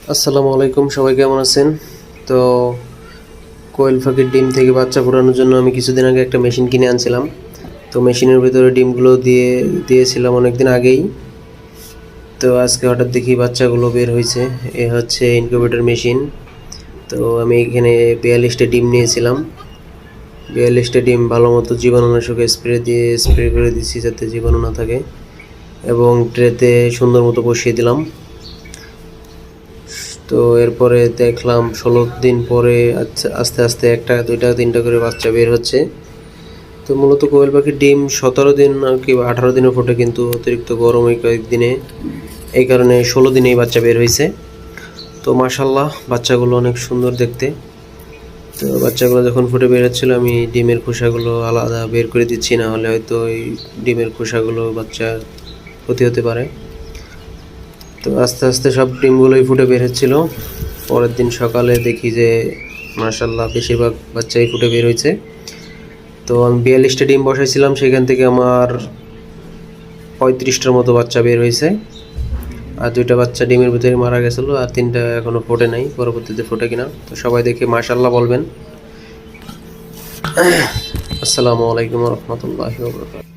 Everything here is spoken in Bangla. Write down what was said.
আসসালামু আলাইকুম, সবাই কেমন আছেন? তো কোয়েল পাখির ডিম থেকে বাচ্চা ফোটানোর জন্য আমি কিছুদিন আগে একটা মেশিন কিনে আনছিলাম। তো মেশিনের ভিতরে ডিমগুলো দিয়েছিলাম অনেক দিন আগেই। তো আজকে হঠাৎ দেখি বাচ্চাগুলো বের হয়েছে। এ হচ্ছে ইনকিউবেটর মেশিন। তো আমি এখানে 42টা ডিম নিয়েছিলাম। 42টা ডিম ভালো মতো জীবাণুনাশক স্প্রে করে দিচ্ছি যাতে জীবাণু না থাকে, এবং ট্রেতে সুন্দর মতো বসিয়ে দিলাম। তো এরপরে দেখলাম 16 দিন পরে আস্তে আস্তে 1টা 2টা 3টা করে বাচ্চা বের হচ্ছে। তো মূলত কোয়েল পাখির ডিম 17 দিন কি 18 দিনে ফোটে, কিন্তু অতিরিক্ত গরম এই কয়েকদিনে এই কারণে 16 দিনেই বাচ্চা বের হয়েছে। তো মাশাল্লাহ, বাচ্চাগুলো অনেক সুন্দর দেখতে। তো বাচ্চাগুলো যখন ফুটে বের হচ্ছিলো আমি ডিমের খোসাগুলো আলাদা বের করে দিচ্ছি, না হলে হয়তো এই ডিমের খোসাগুলো বাচ্চার ক্ষতি হতে পারে। তো আস্তে আস্তে সব ডিমগুলোই ফুটে বের হচ্ছিলো। পরের দিন সকালে দেখি যে মাশাল্লাহ বেশিরভাগ বাচ্চাই ফুটে বের হয়েছে। তো আমি 42টা ডিম বসাইছিলাম, সেখান থেকে আমার 35টার মতো বাচ্চা বের হয়েছে। আর 2টা বাচ্চা ডিমের ভিতরে মারা গেছিলো, আর 3টা এখনও ফোটে নাই, পরবর্তীতে ফোটে কিনা। তো সবাই দেখে মাশাল্লাহ বলবেন। আসসালামু আলাইকুম রহমতুল্লাহি ওয়া বারাকাতুহু।